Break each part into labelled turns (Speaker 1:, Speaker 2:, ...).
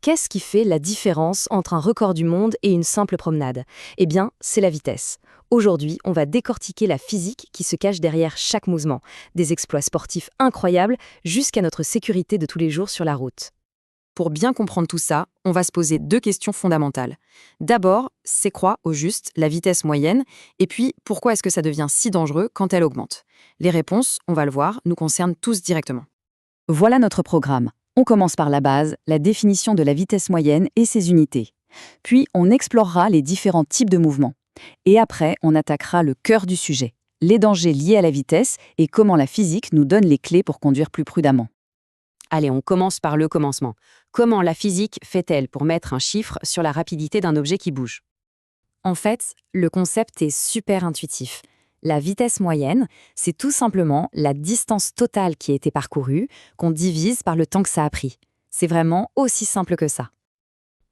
Speaker 1: Qu'est-ce qui fait la différence entre un record du monde et une simple promenade? Eh bien, c'est la vitesse. Aujourd'hui, on va décortiquer la physique qui se cache derrière chaque mouvement, des exploits sportifs incroyables jusqu'à notre sécurité de tous les jours sur la route. Pour bien comprendre tout ça, on va se poser deux questions fondamentales. D'abord, c'est quoi, au juste, la vitesse moyenne? Et puis, pourquoi est-ce que ça devient si dangereux quand elle augmente? Les réponses, on va le voir, nous concernent tous directement.
Speaker 2: Voilà notre programme. On commence par la base, la définition de la vitesse moyenne et ses unités. Puis, on explorera les différents types de mouvements. Et après, on attaquera le cœur du sujet, les dangers liés à la vitesse et comment la physique nous donne les clés pour conduire plus prudemment.
Speaker 1: Allez, on commence par le commencement. Comment la physique fait-elle pour mettre un chiffre sur la rapidité d'un objet qui bouge? En fait, le concept est super intuitif. La vitesse moyenne, c'est tout simplement la distance totale qui a été parcourue qu'on divise par le temps que ça a pris. C'est vraiment aussi simple que ça.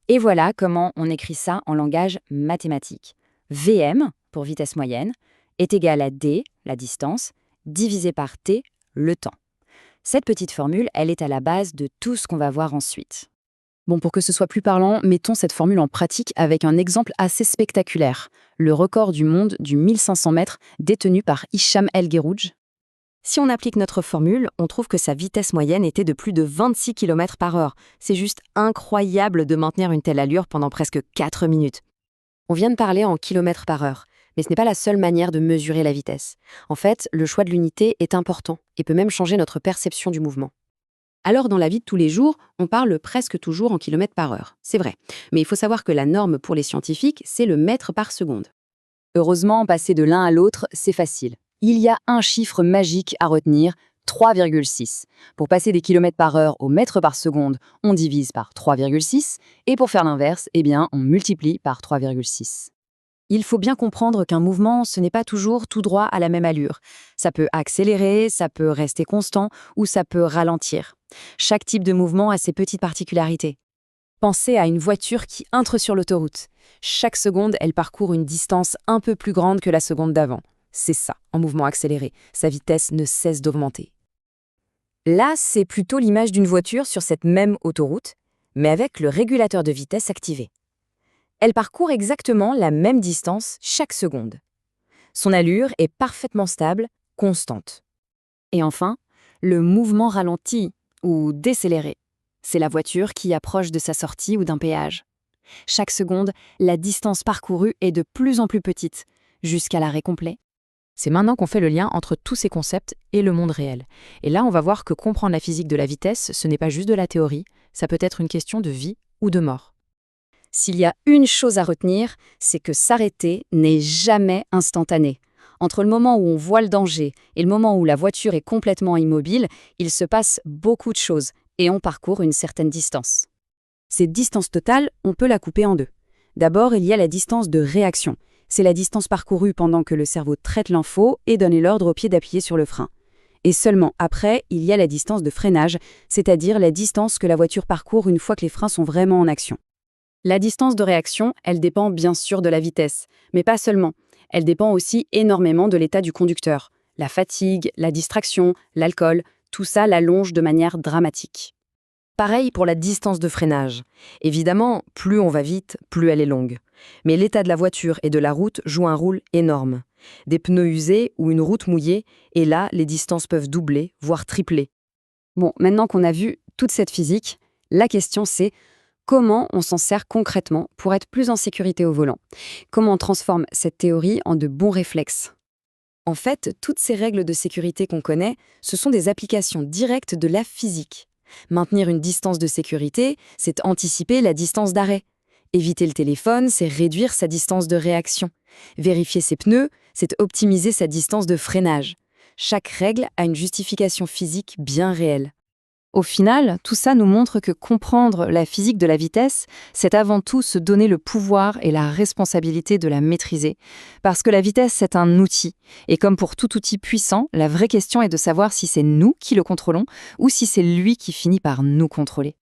Speaker 1: Et voilà comment on écrit ça en langage mathématique. Vm, pour vitesse moyenne, est égal à d, la distance, divisé par t, le temps. Cette petite formule, elle est à la base de tout ce qu'on va voir ensuite.
Speaker 2: Bon, pour que ce soit plus parlant, mettons cette formule en pratique avec un exemple assez spectaculaire. Le record du monde du 1500 mètres détenu par Hicham El Guerrouj.
Speaker 1: Si on applique notre formule, on trouve que sa vitesse moyenne était de plus de 26 km/h. C'est juste incroyable de maintenir une telle allure pendant presque 4 minutes. On vient de parler en kilomètres par heure, mais ce n'est pas la seule manière de mesurer la vitesse. En fait, le choix de l'unité est important et peut même changer notre perception du mouvement. Alors dans la vie de tous les jours, on parle presque toujours en kilomètres par heure, c'est vrai. Mais il faut savoir que la norme pour les scientifiques, c'est le mètre par seconde.
Speaker 2: Heureusement, passer de l'un à l'autre, c'est facile. Il y a un chiffre magique à retenir, 3,6. Pour passer des kilomètres par heure au mètre par seconde, on divise par 3,6. Et pour faire l'inverse, eh bien, on multiplie par 3,6.
Speaker 1: Il faut bien comprendre qu'un mouvement, ce n'est pas toujours tout droit à la même allure. Ça peut accélérer, ça peut rester constant ou ça peut ralentir. Chaque type de mouvement a ses petites particularités. Pensez à une voiture qui entre sur l'autoroute. Chaque seconde, elle parcourt une distance un peu plus grande que la seconde d'avant. C'est ça, en mouvement accéléré. Sa vitesse ne cesse d'augmenter. Là, c'est plutôt l'image d'une voiture sur cette même autoroute, mais avec le régulateur de vitesse activé. Elle parcourt exactement la même distance chaque seconde. Son allure est parfaitement stable, constante. Et enfin, le mouvement ralenti ou décéléré. C'est la voiture qui approche de sa sortie ou d'un péage. Chaque seconde, la distance parcourue est de plus en plus petite, jusqu'à l'arrêt complet. C'est maintenant qu'on fait le lien entre tous ces concepts et le monde réel. Et là, on va voir que comprendre la physique de la vitesse, ce n'est pas juste de la théorie, ça peut être une question de vie ou de mort. S'il y a une chose à retenir, c'est que s'arrêter n'est jamais instantané. Entre le moment où on voit le danger et le moment où la voiture est complètement immobile, il se passe beaucoup de choses et on parcourt une certaine distance. Cette distance totale, on peut la couper en deux. D'abord, il y a la distance de réaction. C'est la distance parcourue pendant que le cerveau traite l'info et donne l'ordre au pied d'appuyer sur le frein. Et seulement après, il y a la distance de freinage, c'est-à-dire la distance que la voiture parcourt une fois que les freins sont vraiment en action. La distance de réaction, elle dépend bien sûr de la vitesse, mais pas seulement. Elle dépend aussi énormément de l'état du conducteur. La fatigue, la distraction, l'alcool, tout ça l'allonge de manière dramatique. Pareil pour la distance de freinage. Évidemment, plus on va vite, plus elle est longue. Mais l'état de la voiture et de la route joue un rôle énorme. Des pneus usés ou une route mouillée, et là, les distances peuvent doubler, voire tripler. Bon, maintenant qu'on a vu toute cette physique, la question c'est: comment on s'en sert concrètement pour être plus en sécurité au volant? Comment on transforme cette théorie en de bons réflexes? En fait, toutes ces règles de sécurité qu'on connaît, ce sont des applications directes de la physique. Maintenir une distance de sécurité, c'est anticiper la distance d'arrêt. Éviter le téléphone, c'est réduire sa distance de réaction. Vérifier ses pneus, c'est optimiser sa distance de freinage. Chaque règle a une justification physique bien réelle. Au final, tout ça nous montre que comprendre la physique de la vitesse, c'est avant tout se donner le pouvoir et la responsabilité de la maîtriser. Parce que la vitesse, c'est un outil. Et comme pour tout outil puissant, la vraie question est de savoir si c'est nous qui le contrôlons ou si c'est lui qui finit par nous contrôler.